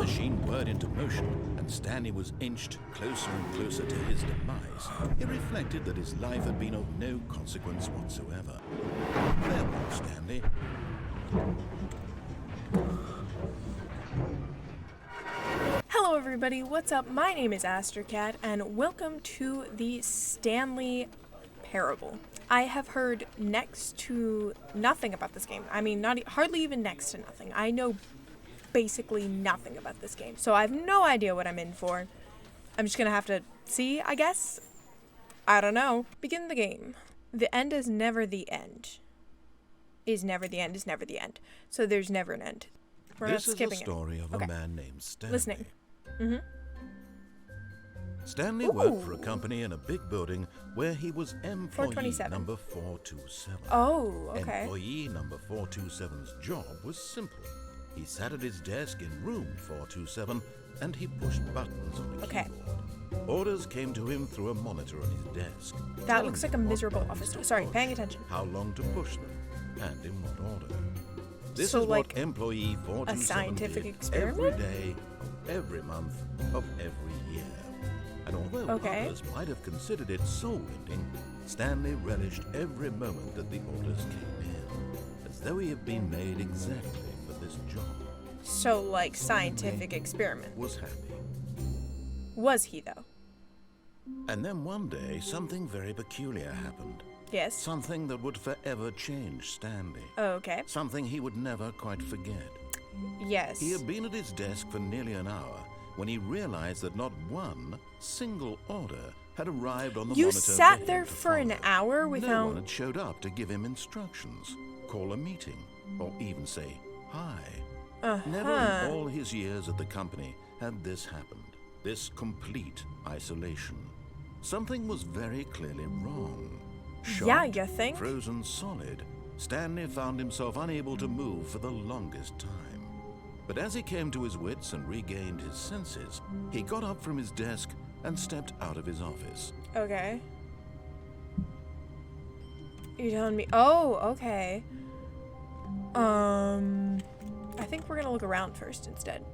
machine whirred into motion and Stanley was inched closer and closer to his demise, he reflected that his life had been of no consequence whatsoever. Farewell, Stanley. Hello everybody, what's up? My name is AsterKatt and welcome to the Stanley Parable. I have heard next to nothing about this game. I mean, hardly even next to nothing. I know basically nothing about this game, so I have no idea what I'm in for. I'm just gonna have to see, I guess. I don't know. Begin the game. The end is never the end. Is never the end, is never the end. So there's never an end. We're not skipping it. This is the story of a man named Stanley. Listening. Stanley worked for a company in a big building where he was employee number 427. Oh, okay. Employee number 427's job was simple. He sat at his desk in room 427 and he pushed buttons on the keyboard. Orders came to him through a monitor on his desk. That looks like a miserable office. Sorry, paying attention. How long to push them and in what order. This so is like what employee 427 a scientific did experiment? every day of every month of every year. And although others might have considered it soul-ending, Stanley relished every moment that the orders came in, as though he had been made exactly for this job. So, like, scientific experiment. Was happy. Was he, though? And then one day, something very peculiar happened. Yes. Something that would forever change Stanley. Okay. Something he would never quite forget. Yes. He had been at his desk for nearly an hour when he realized that not one single order had arrived on the monitor. You sat there for an hour without... No one had showed up to give him instructions, call a meeting, or even say hi. Never in all his years at the company had this happened. This complete isolation. Something was very clearly wrong. Shocked, yeah, you think? Frozen solid, Stanley found himself unable to move for the longest time. But as he came to his wits and regained his senses, he got up from his desk and stepped out of his office. Okay. You're telling me... Oh, okay. I think we're gonna look around first instead.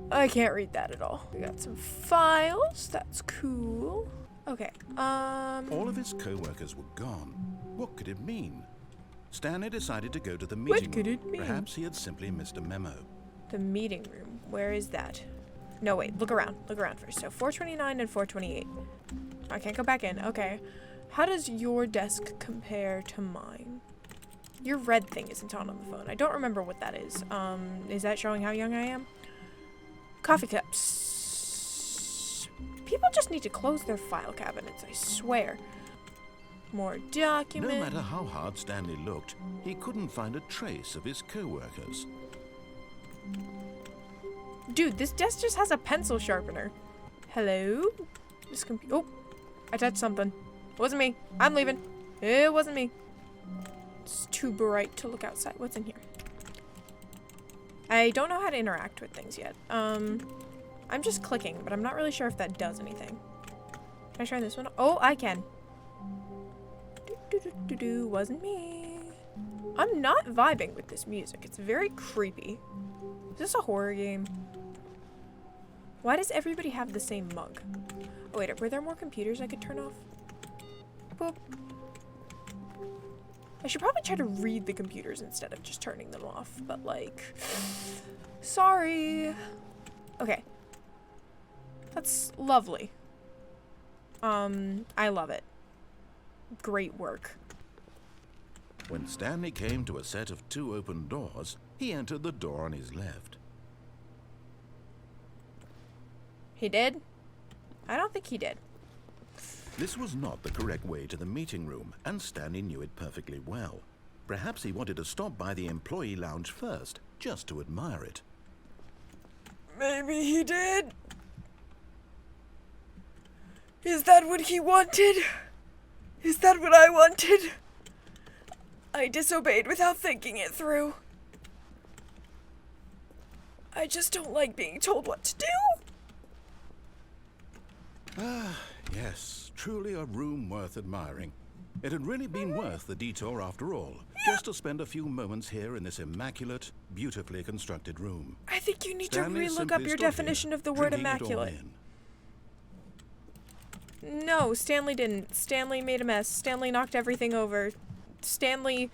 I can't read that at all. We got some files. That's cool. Okay, All of his co-workers were gone. What could it mean? Stanley decided to go to the meeting room. What could it mean? Perhaps he had simply missed a memo. The meeting room. Where is that? No, wait. Look around. Look around first. So 429 and 428. I can't go back in. Okay. How does your desk compare to mine? Your red thing isn't on the phone. I don't remember what that is. Is that showing how young I am? Coffee cups. People just need to close their file cabinets, I swear. More documents. No matter how hard Stanley looked, he couldn't find a trace of his co-workers. Dude, this desk just has a pencil sharpener. Hello? Oh, I touched something. It wasn't me. I'm leaving. It wasn't me. It's too bright to look outside. What's in here? I don't know how to interact with things yet. I'm just clicking, but I'm not really sure if that does anything. Can I try this one? Oh, I can. Wasn't me. I'm not vibing with this music. It's very creepy. Is this a horror game? Why does everybody have the same mug? Oh, wait, were there more computers I could turn off? Boop. I should probably try to read the computers instead of just turning them off, but like... Sorry. Okay. That's lovely. I love it. Great work. When Stanley came to a set of 2 open doors, he entered the door on his left. He did? I don't think he did. This was not the correct way to the meeting room, and Stanley knew it perfectly well. Perhaps he wanted to stop by the employee lounge first, just to admire it. Maybe he did. Is that what he wanted? Is that what I wanted? I disobeyed without thinking it through. I just don't like being told what to do. Ah, yes, truly a room worth admiring. It had really been worth the detour after all, just to spend a few moments here in this immaculate, beautifully constructed room. I think you need Stanley to relook up simply your stood definition here, of the word drinking it all immaculate. in. No, Stanley didn't. Stanley made a mess. Stanley knocked everything over. Stanley,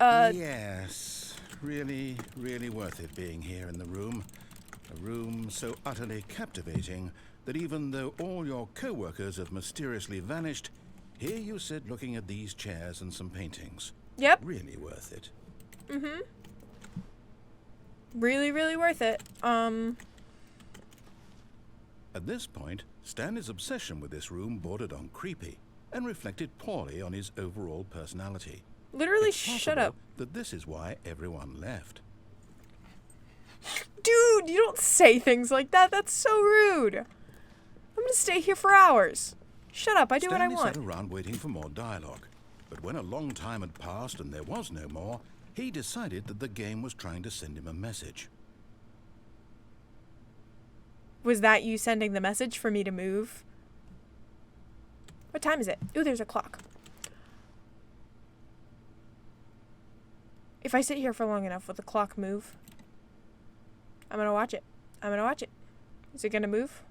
Yes, really, really worth it being here in the room. A room so utterly captivating that even though all your co-workers have mysteriously vanished, here you sit looking at these chairs and some paintings. Yep. Really worth it. Mm-hmm. Really, really worth it. At this point, Stanley's obsession with this room bordered on creepy and reflected poorly on his overall personality. Literally, It's shut possible up. that this is why everyone left. Dude, you don't say things like that. That's so rude. I'm gonna stay here for hours. Shut up, I do what I Stanley want. sat around waiting for more dialogue, but when a long time had passed and there was no more, he decided that the game was trying to send him a message. Was that you sending the message for me to move? What time is it? Ooh, there's a clock. If I sit here for long enough, will the clock move? I'm gonna watch it. I'm gonna watch it. Is it gonna move?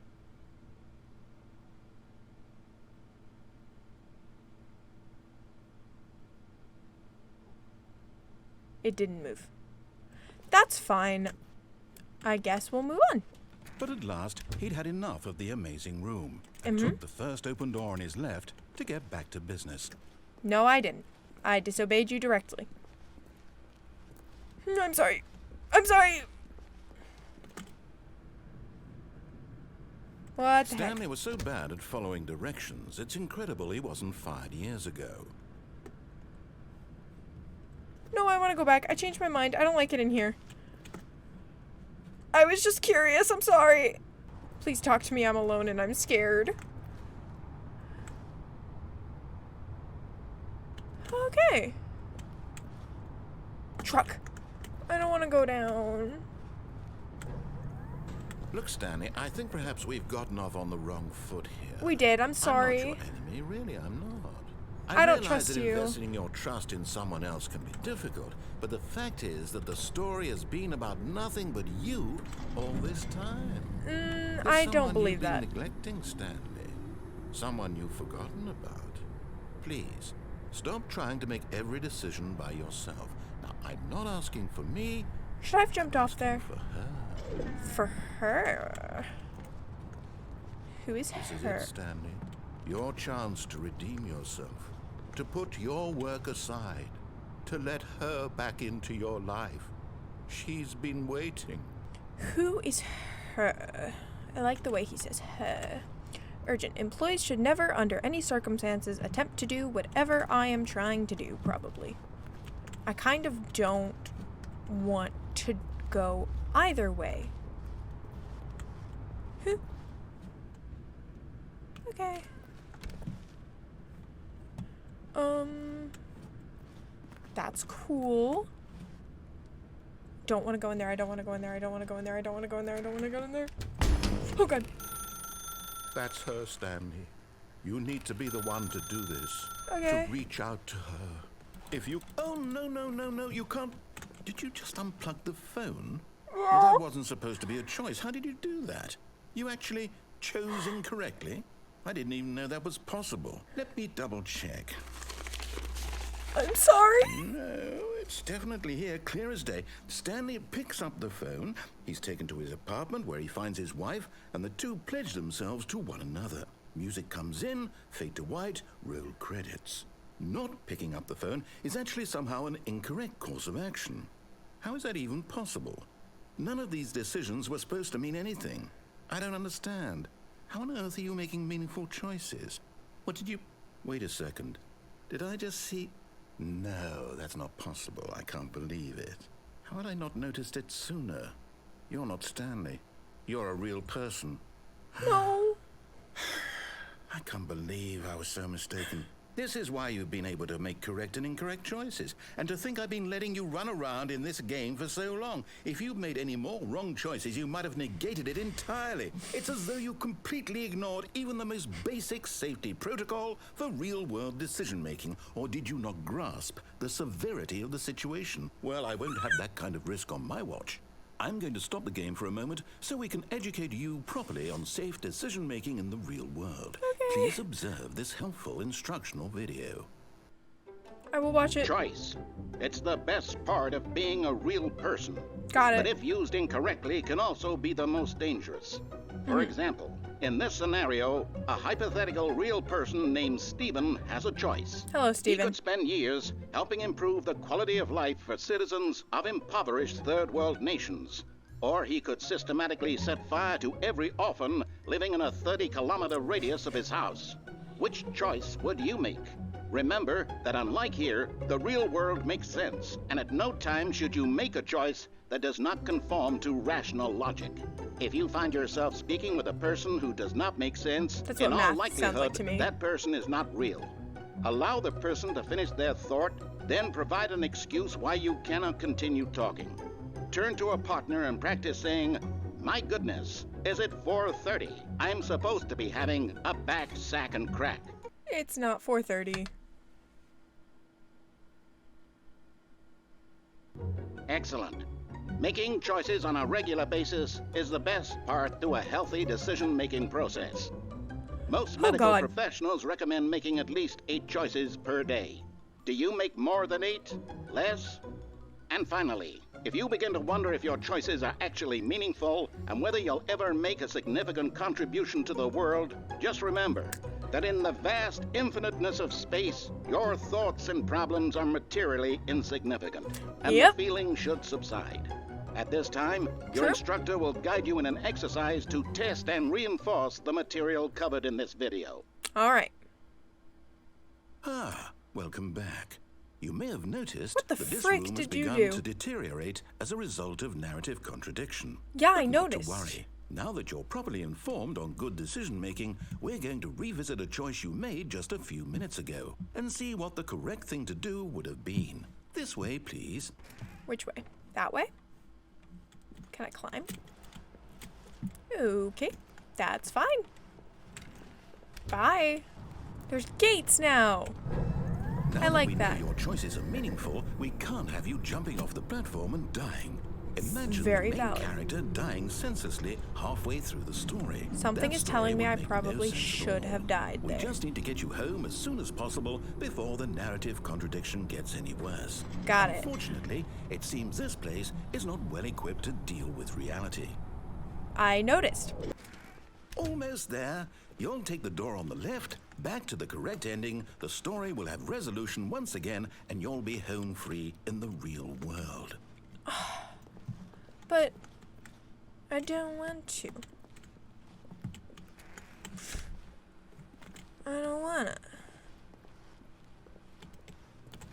It didn't move. That's fine. I guess we'll move on. But at last, he'd had enough of the amazing room and took the first open door on his left to get back to business. No, I didn't. I disobeyed you directly. I'm sorry. I'm sorry. What the heck? Stanley was so bad at following directions, it's incredible he wasn't fired years ago. No, I want to go back. I changed my mind. I don't like it in here. I was just curious. I'm sorry. Please talk to me. I'm alone and I'm scared. Okay. Truck. I don't want to go down. Look, Stanley, I think perhaps we've gotten off on the wrong foot here. We did. I'm sorry. I'm not your enemy, really, I'm not. I don't realize trust that you. investing your trust in someone else can be difficult, but the fact is that the story has been about nothing but you all this time. There's I don't someone believe you've been that. neglecting, Stanley. Someone you've forgotten about. Please, stop trying to make every decision by yourself. Now, I'm not asking for me. Should I have jumped off there? For her. For her? Who is This is her? it, Stanley. Your chance to redeem yourself. To put your work aside. To let her back into your life. She's been waiting. Who is her? I like the way he says her. Urgent. Employees should never, under any circumstances, attempt to do whatever I am trying to do, probably. I kind of don't want to go either way. Okay. That's cool. Don't want to go in there. I don't want to go in there. I don't want to go in there. I don't want to go in there. I don't want to go in there. Oh, God. That's her, Stanley. You need to be the one to do this. Okay. To reach out to her. If you... Oh, no, you can't... Did you just unplug the phone? Well, that wasn't supposed to be a choice. How did you do that? You actually chose incorrectly? I didn't even know that was possible. Let me double check. I'm sorry. No, it's definitely here, clear as day. Stanley picks up the phone. He's taken to his apartment where he finds his wife, and the two pledge themselves to one another. Music comes in, fade to white, roll credits. Not picking up the phone is actually somehow an incorrect course of action. How is that even possible? None of these decisions were supposed to mean anything. I don't understand. How on earth are you making meaningful choices? What did you... Wait a second. Did I just see... No, that's not possible. I can't believe it. How had I not noticed it sooner? You're not Stanley. You're a real person. No. I can't believe I was so mistaken. This is why you've been able to make correct and incorrect choices. And to think I've been letting you run around in this game for so long. If you'd made any more wrong choices, you might have negated it entirely. It's as though you completely ignored even the most basic safety protocol for real-world decision-making. Or did you not grasp the severity of the situation? Well, I won't have that kind of risk on my watch. I'm going to stop the game for a moment so we can educate you properly on safe decision-making in the real world. Okay. Please observe this helpful instructional video. I will watch it. Choice. It's the best part of being a real person. Got But it. if used incorrectly, can also be the most dangerous. For example, in this scenario, a hypothetical real person named Stephen has a choice. Hello, He Stephen. could spend years helping improve the quality of life for citizens of impoverished third world nations. Or he could systematically set fire to every orphan living in a 30-kilometer radius of his house. Which choice would you make? Remember that unlike here, the real world makes sense, and at no time should you make a choice that does not conform to rational logic. If you find yourself speaking with a person who does not make sense, That's in what all math sounds likelihood, like to me. that person is not real. Allow the person to finish their thought, then provide an excuse why you cannot continue talking. Turn to a partner and practice saying, "My goodness, is it 4:30? I'm supposed to be having a back, sack, and crack." It's not 4:30. Excellent. Making choices on a regular basis is the best part to a healthy decision-making process. Most medical God. professionals recommend making at least 8 choices per day. Do you make more than 8? Less? And finally, if you begin to wonder if your choices are actually meaningful and whether you'll ever make a significant contribution to the world, just remember that in the vast infiniteness of space, your thoughts and problems are materially insignificant, and Yep. the feeling should subside. At this time, your Sure. instructor will guide you in an exercise to test and reinforce the material covered in this video. All right. Ah, welcome back. You may have noticed What the that this frick room has did you begun do? to deteriorate as a result of narrative contradiction. Yeah, I But not noticed. to worry. Now that you're properly informed on good decision-making, we're going to revisit a choice you made just a few minutes ago and see what the correct thing to do would have been. This way, please. Which way? That way? Can I climb? Okay, that's fine. Bye. There's gates now. Now I like we that. know your choices are meaningful, we can't have you jumping off the platform and dying. Imagine very the main valid. character dying senselessly halfway through the story. Something That is story telling me would I make no probably sense at should all. have died We there. just need to get you home as soon as possible before the narrative contradiction gets any worse. Got it. Unfortunately, it seems this place is not well equipped to deal with reality. I noticed. Almost there. You'll take the door on the left, back to the correct ending, the story will have resolution once again, and you'll be home free in the real world. But I don't want to. I don't wanna.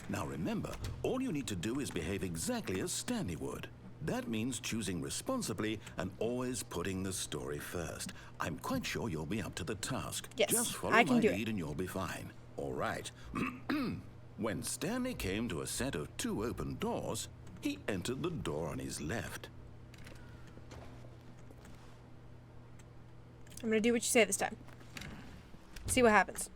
Now remember, all you need to do is behave exactly as Stanley would. That means choosing responsibly and always putting the story first. I'm quite sure you'll be up to the task. Yes, Just follow I can my do it. lead and you'll be fine. All right. When Stanley came to a set of 2 open doors, he entered the door on his left. I'm gonna do what you say this time. See what happens.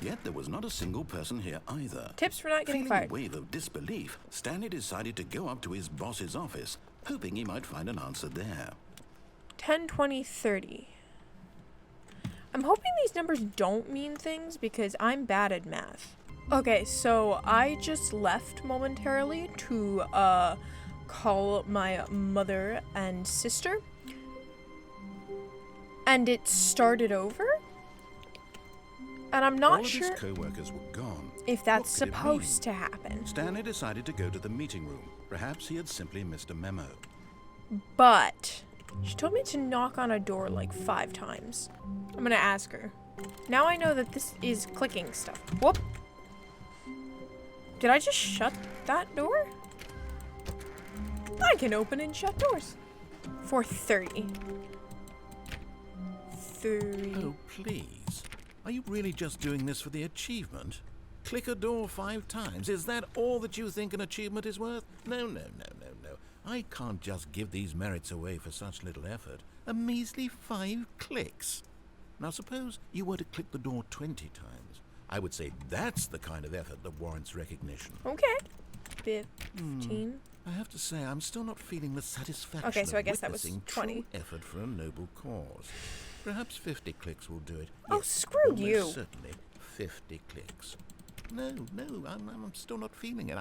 Yet there was not a single person here either. Tips for not getting Feeling fired. a wave of disbelief, Stanley decided to go up to his boss's office, hoping he might find an answer there. 10, 20, 30. I'm hoping these numbers don't mean things because I'm bad at math. Okay, so I just left momentarily to call my mother and sister. And it started over? And I'm All not of sure his co-workers were gone. if that's What could it supposed mean? to happen. Stanley decided to go to the meeting room. Perhaps he had simply missed a memo. But she told me to knock on a door like 5 times. I'm gonna ask her. Now I know that this is clicking stuff. Whoop. Did I just shut that door? I can open and shut doors. 4:30. 3. Oh, please. Are you really just doing this for the achievement? Click a door 5 times. Is that all that you think an achievement is worth? No. I can't just give these merits away for such little effort. A measly 5 clicks. Now suppose you were to click the door 20 times. I would say that's the kind of effort that warrants recognition. Okay. 15. I have to say, I'm still not feeling the satisfaction Okay, so I guess of that was witnessing 20. true effort for a noble cause. Perhaps 50 clicks will do it. Oh, Yes, screw almost you. Certainly 50 clicks. No, I'm still not feeling it.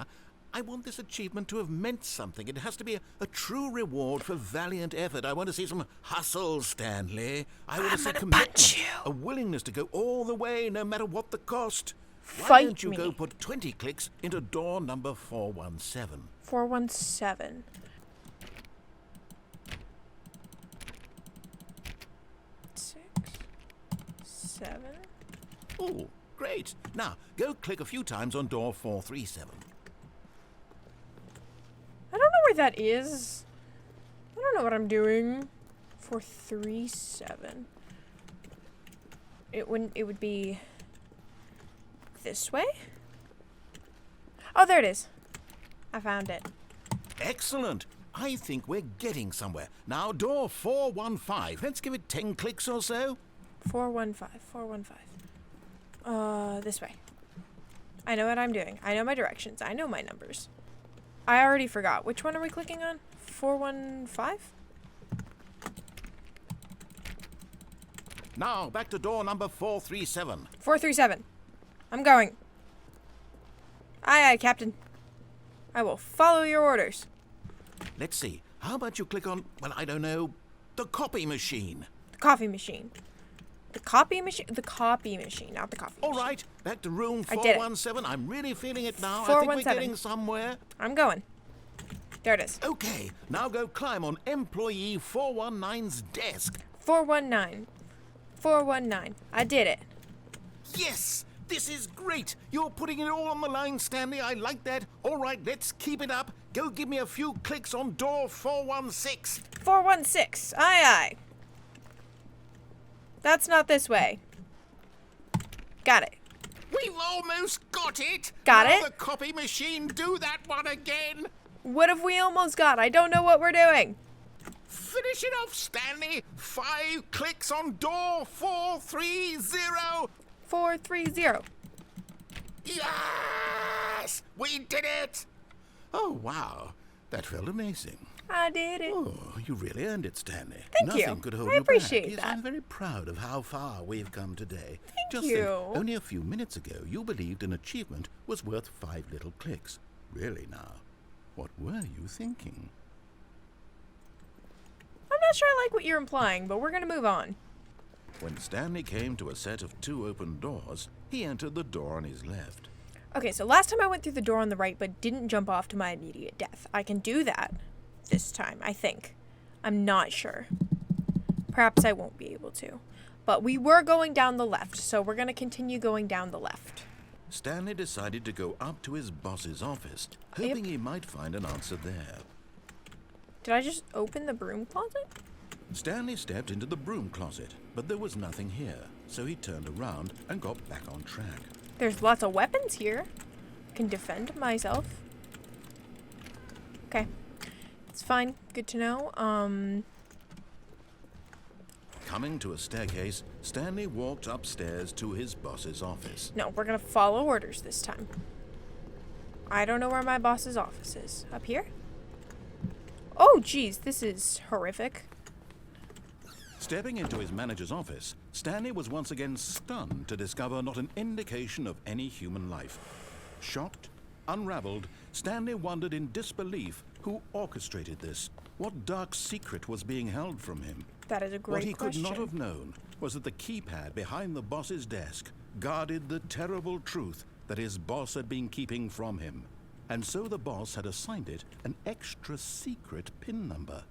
I want this achievement to have meant something. It has to be a true reward for valiant effort. I want to see some hustle, Stanley. I want to see commitment, a willingness to go all the way, no matter what the cost. Why Fight don't you me. go put 20 clicks into door number 417? 417. Six, 7. Oh, great. Now, go click a few times on door 437. I don't know where that is. I don't know what I'm doing. 437. It would be this way? Oh, there it is. I found it. Excellent. I think we're getting somewhere. Now, door 415. Let's give it 10 clicks or so. 415. This way. I know what I'm doing. I know my directions. I know my numbers. I already forgot. Which one are we clicking on? 415? Now, back to door number 437. 437. I'm going. Aye, aye, Captain. I will follow your orders. Let's see. How about you click on, well, I don't know, the copy machine? The coffee machine. The copy machine? The copy machine, not the coffee All machine. right, back to room I did it. 417. I'm really feeling it now. I think we're 417. getting somewhere. I'm going. There it is. Okay, now go climb on employee 419's desk. 419. 419. I did it. Yes! This is great! You're putting it all on the line, Stanley. I like that. All right, let's keep it up. Go give me a few clicks on door 416. 416. Aye, aye. That's not this way. Got it. We've almost got it! Got Now it? the copy machine, do that one again! What have we almost got? I don't know what we're doing. Finish it off, Stanley! 5 clicks on door 430! 430. Yes! We did it! Oh, wow. That felt amazing. I did it. Oh, you really earned it, Stanley. Thank you. Nothing could hold I you appreciate back. Yes, that. I'm very proud of how far we've come today. Thank Just you. think, only a few minutes ago, you believed an achievement was worth 5 little clicks. Really now, what were you thinking? I'm not sure I like what you're implying, but we're going to move on. When Stanley came to a set of 2 open doors, he entered the door on his left. Okay, so last time I went through the door on the right but didn't jump off to my immediate death. I can do that this time, I think. I'm not sure. Perhaps I won't be able to. But we were going down the left, so we're going to continue going down the left. Stanley decided to go up to his boss's office, hoping he might find an answer there. Did I just open the broom closet? Stanley stepped into the broom closet, but there was nothing here, so he turned around and got back on track. There's lots of weapons here. I can defend myself. Okay. It's fine. Good to know. Coming to a staircase, Stanley walked upstairs to his boss's office. No, we're gonna follow orders this time. I don't know where my boss's office is. Up here? Oh, geez, this is horrific. Stepping into his manager's office, Stanley was once again stunned to discover not an indication of any human life. Shocked, unraveled, Stanley wondered in disbelief who orchestrated this. What dark secret was being held from him? That is a great What he question. could not have known was that the keypad behind the boss's desk guarded the terrible truth that his boss had been keeping from him. And so the boss had assigned it an extra secret PIN number,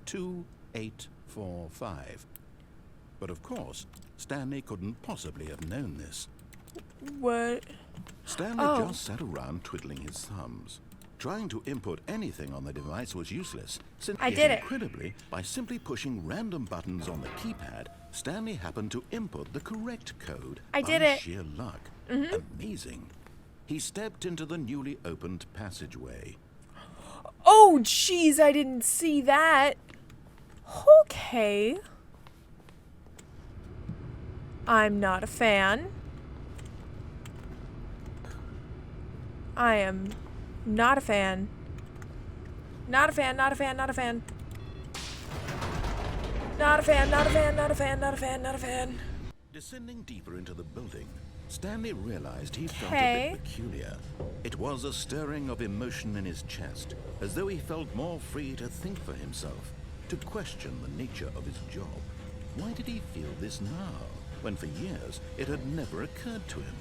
2845. But of course, Stanley couldn't possibly have known this. What? Stanley just sat around twiddling his thumbs. Trying to input anything on the device was useless, since I yet did it. incredibly, by simply pushing random buttons on the keypad, Stanley happened to input the correct code. I did by it. sheer luck. Amazing. He stepped into the newly opened passageway. Oh, jeez, I didn't see that. Okay. I'm not a fan. I am not a fan. Not a fan, not a fan, not a fan. Not a fan, not a fan, not a fan, not a fan, not a fan. Descending deeper into the building, Stanley realized he felt Okay. a bit peculiar. It was a stirring of emotion in his chest, as though he felt more free to think for himself, to question the nature of his job. Why did he feel this now, when for years it had never occurred to him?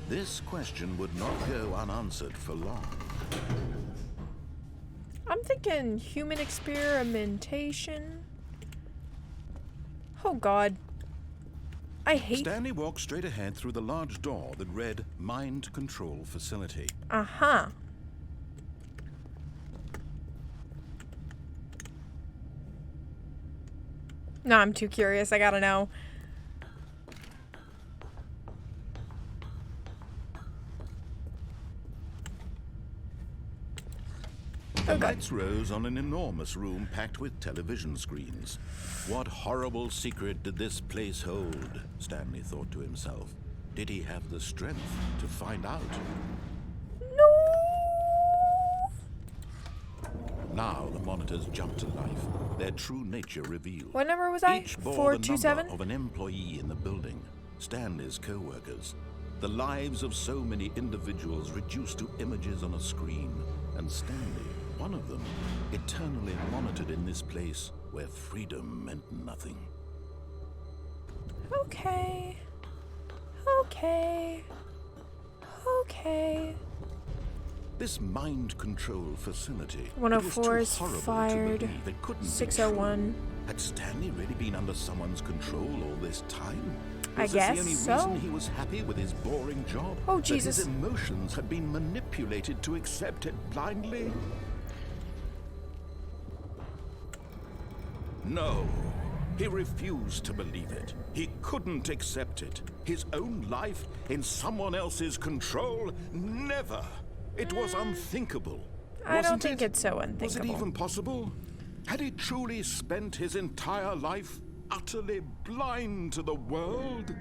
This question would not go unanswered for long. I'm thinking human experimentation. Oh, God. I hate... Stanley walked straight ahead through the large door that read Mind Control Facility. Uh-huh. No, I'm too curious. I gotta know. The lights rose on an enormous room packed with television screens. What horrible secret did this place hold? Stanley thought to himself. Did he have the strength to find out? No! Now the monitors jumped to life, their true nature revealed. What number was I? Each bore the 427? number of an employee in the building, Stanley's co-workers. The lives of so many individuals reduced to images on a screen, and Stanley, one of them, eternally monitored in this place where freedom meant nothing. Okay. Okay. Okay. This mind control facility, 104 it is was too horrible fired. to believe it couldn't be 601. true. Had Stanley really been under someone's control all this time? I Was guess this the only so. reason he was happy with his boring job? Oh, That Jesus. his emotions had been manipulated to accept it blindly? No. He refused to believe it. He couldn't accept it. His own life in someone else's control? Never. It was unthinkable. I don't Wasn't think it? it's so Was it unthinkable. even possible? Had he truly spent his entire life utterly blind to the world?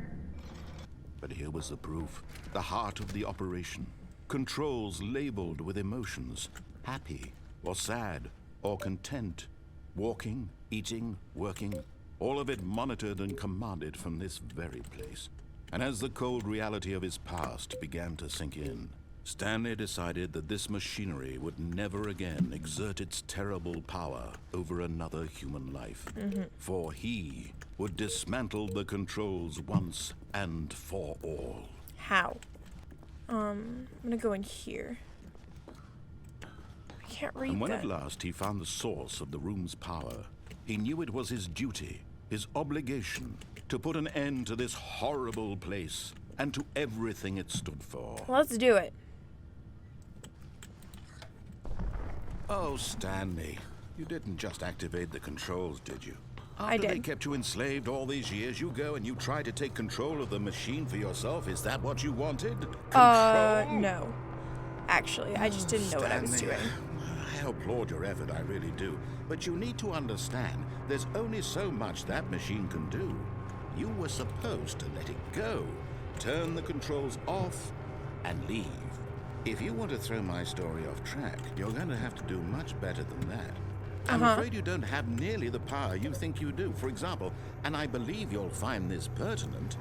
But here was the proof. The heart of the operation. Controls labeled with emotions. Happy, or sad, or content. Walking, eating, working. All of it monitored and commanded from this very place. And as the cold reality of his past began to sink in, Stanley decided that this machinery would never again exert its terrible power over another human life. For he would dismantle the controls once and for all. How? I'm gonna go in here. I can't read And when that. at last he found the source of the room's power, he knew it was his duty, his obligation, to put an end to this horrible place and to everything it stood for. Let's do it. Oh, Stanley, you didn't just activate the controls, did you? I After they did. kept you enslaved all these years, you go and you try to take control of the machine for yourself? Is that what you wanted? Control? No. Actually, I just didn't know what I was Stanley, doing. I applaud your effort, I really do. But you need to understand, there's only so much that machine can do. You were supposed to let it go, turn the controls off, and leave. If you want to throw my story off track, you're going to have to do much better than that. I'm afraid you don't have nearly the power you think you do. For example, and I believe you'll find this pertinent,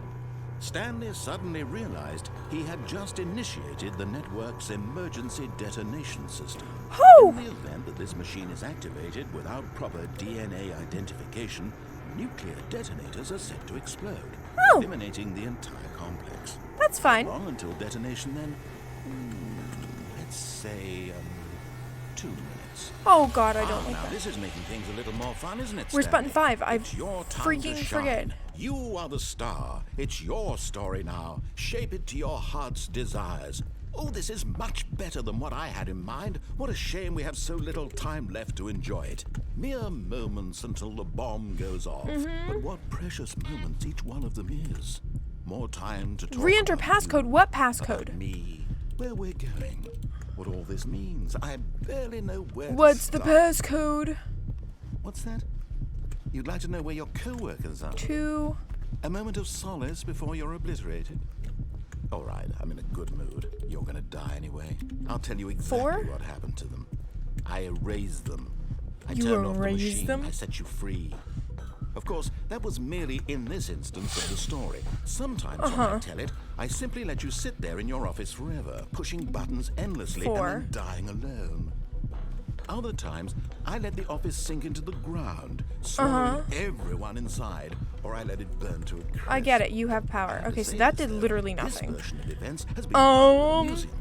Stanley suddenly realized he had just initiated the network's emergency detonation system. Oh! In the event that this machine is activated without proper DNA identification, nuclear detonators are set to explode, Oh. eliminating the entire complex. That's fine. Long until detonation then? Let's say, 2 minutes. Oh god, I don't like Now that. this is making things a little more fun, isn't it, Where's Stanley? button 5? I It's your time freaking to shine. forget. You are the star. It's your story now. Shape it to your heart's desires. Oh, this is much better than what I had in mind. What a shame we have so little time left to enjoy it. Mere moments until the bomb goes off. But what precious moments each one of them is. More time to talk Re-enter about passcode. you, What passcode? about me, where we're going, what all this means. I barely know where What's to the start. passcode? What's that? You'd like to know where your co-workers are? 2. A moment of solace before you're obliterated? All right, I'm in a good mood. You're gonna die anyway. I'll tell you exactly 4? what happened to them. I erased them. I You turned off the erased machine. them? I set you free. Of course, that was merely in this instance of the story. Sometimes when I tell it, I simply let you sit there in your office forever, pushing buttons endlessly 4. and then dying alone. Other times, I let the office sink into the ground, swallowing everyone inside, or I let it burn to a crisp. I get it. You have power. I have Okay, to so say that this, did though, literally nothing. This version of events has been amusing.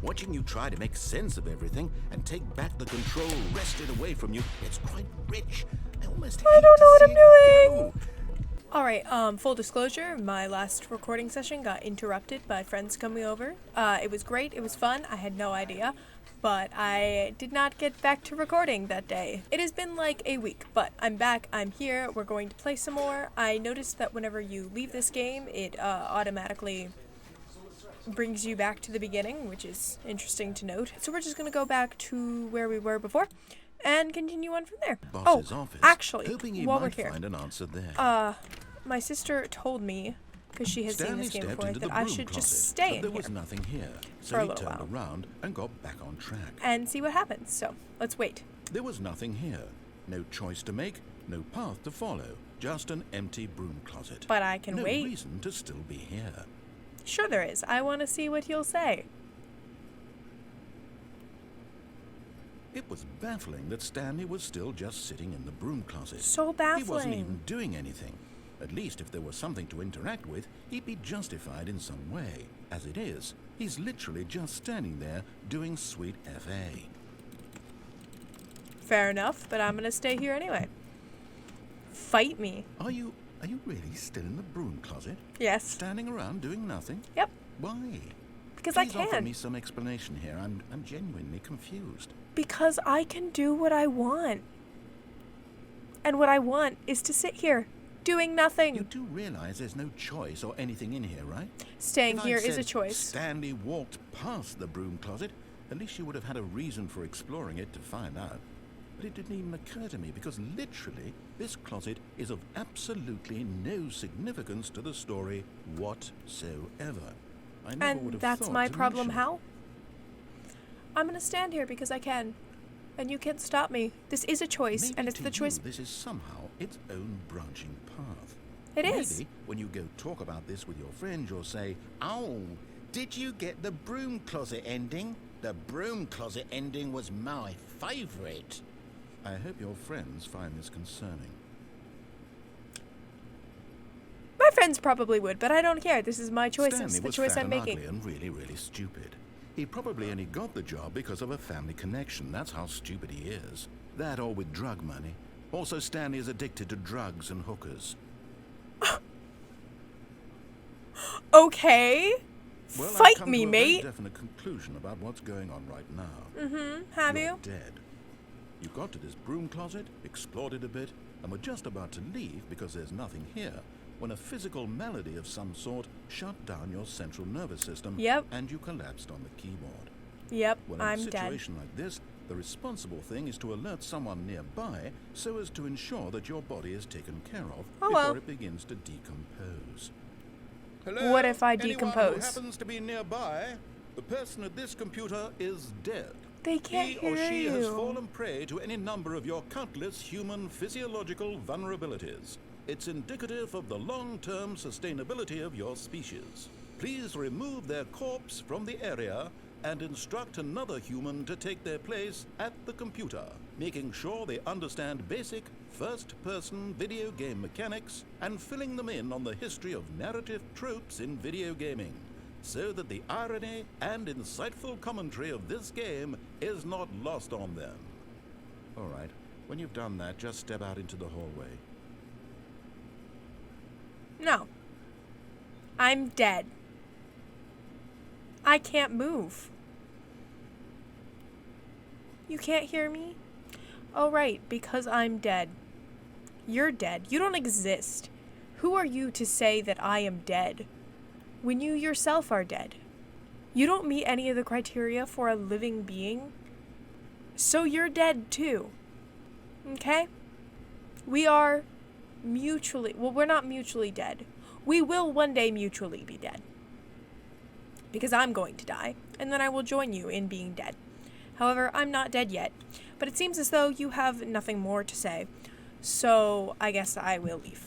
Watching you try to make sense of everything and take back the control wrested away from you, it's quite rich. I almost I hate don't to know what see I'm it doing. go. Alright, full disclosure, my last recording session got interrupted by friends coming over. It was great, it was fun, I had no idea, but I did not get back to recording that day. It has been like a week, but I'm back, I'm here, we're going to play some more. I noticed that whenever you leave this game, it automatically brings you back to the beginning, which is interesting to note. So we're just gonna go back to where we were before and continue on from there. Boss's office, actually, hoping he while we're might here, find an answer there. my sister told me, because she has seen Stanley this game stepped before, into that the I broom should closet, just stay but in there here was nothing here, for so a he little turned while around and got back on track. and see what happens. So let's wait. There was nothing here. No choice to make, no path to follow, just an empty broom closet. But I can no wait. reason to still be here. Sure there is. I want to see what you'll say. It was baffling that Stanley was still just sitting in the broom closet. So He wasn't baffling. even doing anything. At least if there was something to interact with, he'd be justified in some way. As it is, he's literally just standing there doing sweet FA. Fair enough, but I'm gonna stay here anyway. Fight me. Are you really still in the broom closet? Yes. Standing around doing nothing? Yep. Why? Because Please I offer can. me some explanation here. I'm genuinely confused. Because I can do what I want. And what I want is to sit here, doing nothing. You do realize there's no choice or anything in here, right? Staying If I'd here is a said choice. Stanley walked past the broom closet, at least you would have had a reason for exploring it to find out. But it didn't even occur to me because literally this closet is of absolutely no significance to the story whatsoever. I never would And have that's thought my to problem, mention it. how? I'm gonna stand here because I can. And you can't stop me. This is a choice, Maybe and it's to the choice. you, this is somehow its own branching path. It is. Maybe when you go talk about this with your friends, you'll say, "Oh, did you get the broom closet ending? The broom closet ending was my favorite." I hope your friends find this concerning. My friends probably would, but I don't care. This is my choice. Stanley It's the was choice fat I'm and making. ugly and really, really stupid. He probably only got the job because of a family connection. That's how stupid he is. That or with drug money. Also, Stanley is addicted to drugs and hookers. Okay. Well, I've Fight come me, to a very mate. definite conclusion about what's going on right now. Have You're you? dead. You got to this broom closet, explored it a bit, and were just about to leave because there's nothing here, when a physical malady of some sort shut down your central nervous system, Yep. and you collapsed on the keyboard. Yep, Well, in I'm a dead. situation like this, the responsible thing is to alert someone nearby so as to ensure that your body is taken care of Oh, before well. it begins to decompose. Hello? What if I Anyone decompose? who happens to be nearby, the person at this computer is dead. They can't He or hear she you. has fallen prey to any number of your countless human physiological vulnerabilities. It's indicative of the long-term sustainability of your species. Please remove their corpse from the area and instruct another human to take their place at the computer, making sure they understand basic first-person video game mechanics and filling them in on the history of narrative tropes in video gaming, so that the irony and insightful commentary of this game is not lost on them. All right, when you've done that, just step out into the hallway. No. I'm dead. I can't move. You can't hear me? Oh, right, because I'm dead. You're dead. You don't exist. Who are you to say that I am dead when you yourself are dead? You don't meet any of the criteria for a living being, so you're dead too. Okay? We are mutually, well, we're not mutually dead. We will one day mutually be dead. Because I'm going to die, and then I will join you in being dead. However, I'm not dead yet, but it seems as though you have nothing more to say, so I guess I will leave.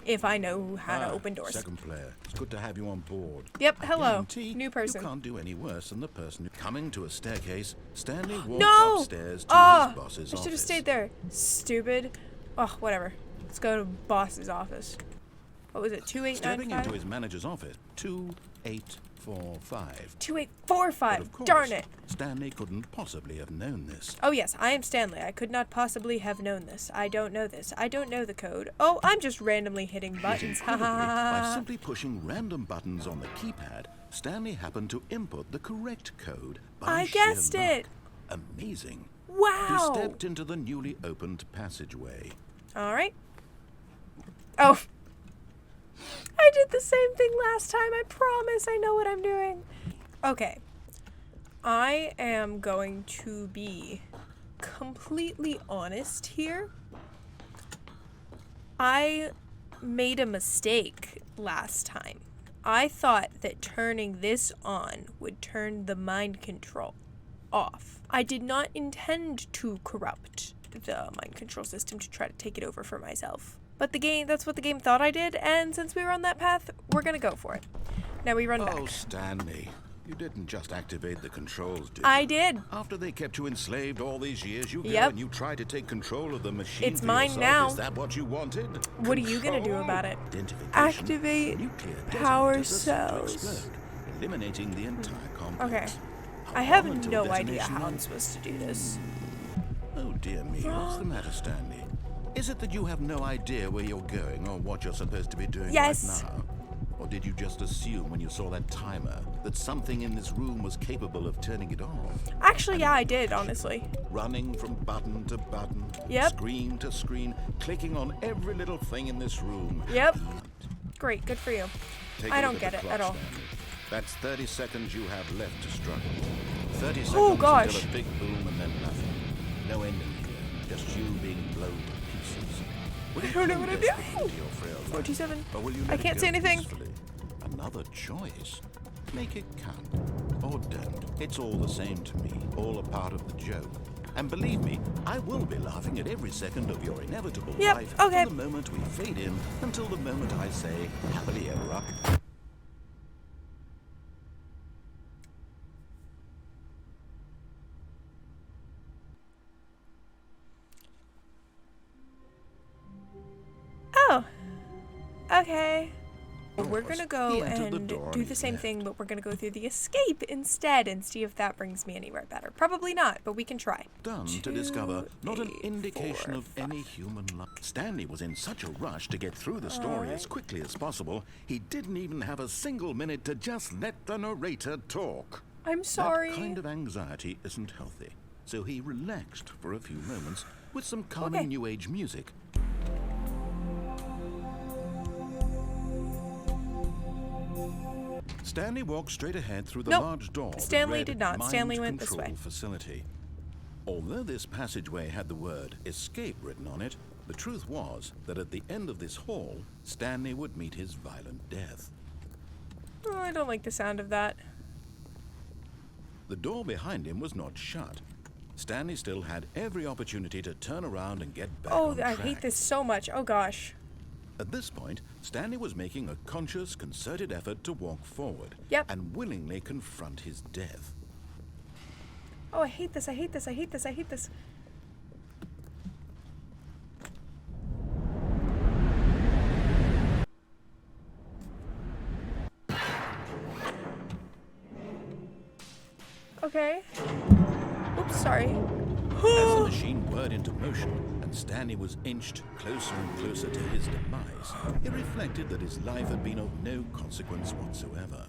If I know how to open doors. Second player, it's good to have you on board. Yep, I hello, guarantee new person. You can't do any worse than the person coming to a staircase. Stanley walks No! upstairs to his boss's I should have office. stayed there. Stupid. Oh, whatever. Let's go to boss's office. What was it, 2895? Stepping into his manager's office, 2845. 2845. But of course, Darn it. Stanley couldn't possibly have known this. Oh yes, I am Stanley. I could not possibly have known this. I don't know this. I don't know the code. Oh, I'm just randomly hitting buttons. Ha Incredibly, by ha. simply pushing random buttons on the keypad, Stanley happened to input the correct code by I sheer guessed luck. it. Amazing. He Wow. stepped into the newly opened passageway. All right. Oh. I did the same thing last time. I promise I know what I'm doing. Okay. I am going to be completely honest here. I made a mistake last time. I thought that turning this on would turn the mind control off. I did not intend to corrupt the mind control system to try to take it over for myself. But the game, that's what the game thought I did, and since we were on that path, we're gonna go for it. Now we run back. Oh, Stanley, you didn't just activate the controls, did you? I did. After they kept you enslaved all these years, you go Yep. and you try to take control of the machine It's for mine yourself. now. Is that what you wanted? What are you gonna do Control? about it? Identification. Activate Nuclear power detonators are set to cells. explode, eliminating the entire complex. Okay. How I have long until no idea detonation? how I'm supposed to do this. Oh dear me, what's the matter, Stanley? Is it that you have no idea where you're going or what you're supposed to be doing Yes. right now? Or did you just assume when you saw that timer that something in this room was capable of turning it off? Actually, yeah, I did, honestly. Running from button to button, Yep. screen to screen, clicking on every little thing in this room. Yep. Great, good for you. Take I a don't look get at it the at clock, all. Stanley. That's 30 seconds you have left to struggle. 30 seconds Oh, gosh. until a big boom and then nothing. No ending here. Just you being blown to pieces. Will you I don't know cling what I'm desperately doing. to your frail life, 427. or will you I let it can't go say anything. peacefully? Another choice. Make it count. Or don't. It's all the same to me. All a part of the joke. And believe me, I will be laughing at every second of your inevitable Yep, life okay. from the moment we fade in until the moment I say, happily ever after. Oh. Okay. We're gonna go He entered the and door do and the he same left. thing, but we're gonna go through the escape instead and see if that brings me anywhere better. Probably not, but we can try. Done to 2, discover not an 3, indication 4, of any human life. Stanley was in such a rush to get through the story as quickly as possible, he didn't even have a single minute to just let the narrator talk. I'm sorry. That kind of anxiety isn't healthy, so he relaxed for a few moments with some calming Okay. new age music. Stanley walked straight ahead through the Nope. large door. that Stanley read did not. Mind Stanley went this Control way. Facility. Although this passageway had the word escape written on it, the truth was that at the end of this hall, Stanley would meet his violent death. Oh, I don't like the sound of that. The door behind him was not shut. Stanley still had every opportunity to turn around and get back Oh, on I track. hate this so much. Oh gosh. At this point, Stanley was making a conscious, concerted effort to walk forward Yep. and willingly confront his death. Oh, I hate this. I hate this. I hate this. I hate this. Okay. Oops, sorry. As the machine whirred into motion and Stanley was inched closer and closer to his demise, he reflected that his life had been of no consequence whatsoever.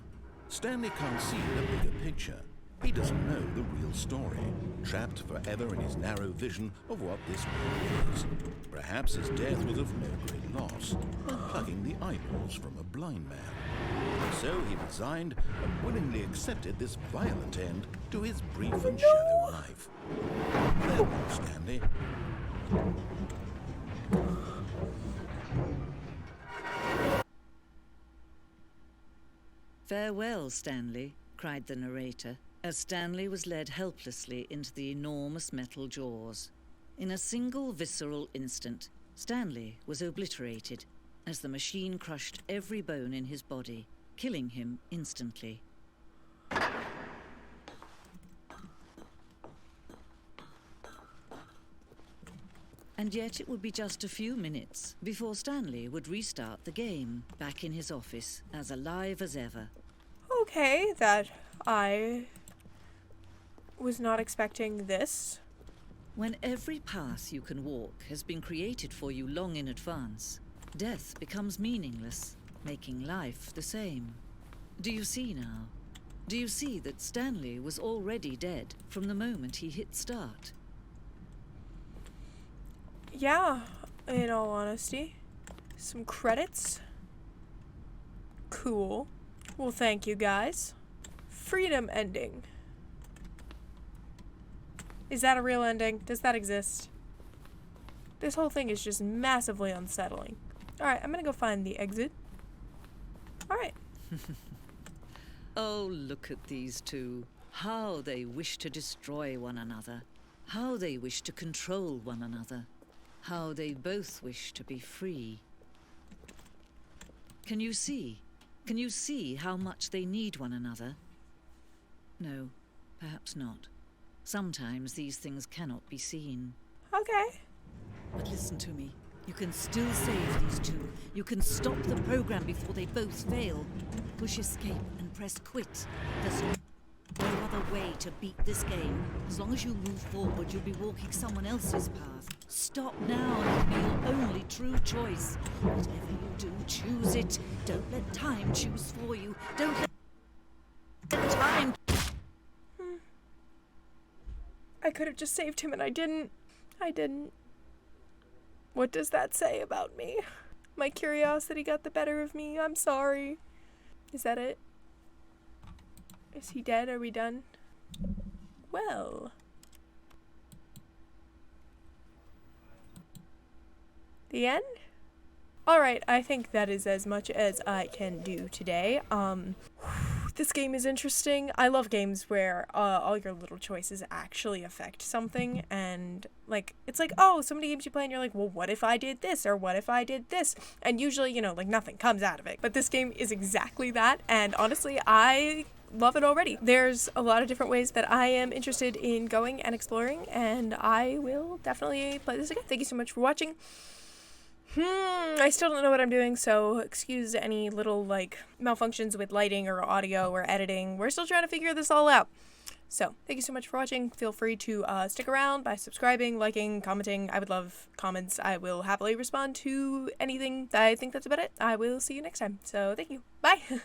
Stanley can't see the bigger picture. He doesn't know the real story, trapped forever in his narrow vision of what this world is. Perhaps his death was of no great loss, like plucking the eyeballs from a blind man. So he resigned and willingly accepted this violent end to his brief and shallow life. Farewell, Stanley. "Farewell, Stanley," cried the narrator, as Stanley was led helplessly into the enormous metal jaws. In a single visceral instant, Stanley was obliterated as the machine crushed every bone in his body, killing him instantly. And yet it would be just a few minutes before Stanley would restart the game, back in his office, as alive as ever. Okay, that I was not expecting this. When every path you can walk has been created for you long in advance, death becomes meaningless, making life the same. Do you see now? Do you see that Stanley was already dead from the moment he hit start? Yeah, in all honesty. Some credits. Cool. Well, thank you guys. Freedom ending. Is that a real ending? Does that exist? This whole thing is just massively unsettling. Alright, I'm gonna go find the exit. Alright. Oh, look at these two. How they wish to destroy one another. How they wish to control one another. How they both wish to be free. Can you see? Can you see how much they need one another? No, perhaps not. Sometimes these things cannot be seen. Okay. But listen to me. You can still save these two. You can stop the program before they both fail. Push escape and press quit. There's no other way to beat this game. As long as you move forward, you'll be walking someone else's path. Stop now and it'll be your only true choice. Whatever you do, choose it. Don't let time choose for you. Don't let time... I could have just saved him and I didn't. I didn't. What does that say about me? My curiosity got the better of me. I'm sorry. Is that it? Is he dead? Are we done? Well. The end? Alright, I think that is as much as I can do today. This game is interesting. I love games where all your little choices actually affect something, and like it's like, oh, so many games you play and you're like, well, what if I did this, or what if I did this? And usually, you know, like nothing comes out of it. But this game is exactly that, and honestly, I love it already. There's a lot of different ways that I am interested in going and exploring, and I will definitely play this again. Thank you so much for watching. I still don't know what I'm doing, so excuse any little, like, malfunctions with lighting or audio or editing. We're still trying to figure this all out. So, thank you so much for watching. Feel free to stick around by subscribing, liking, commenting. I would love comments. I will happily respond to anything. I think that's about it. I will see you next time. So, thank you. Bye!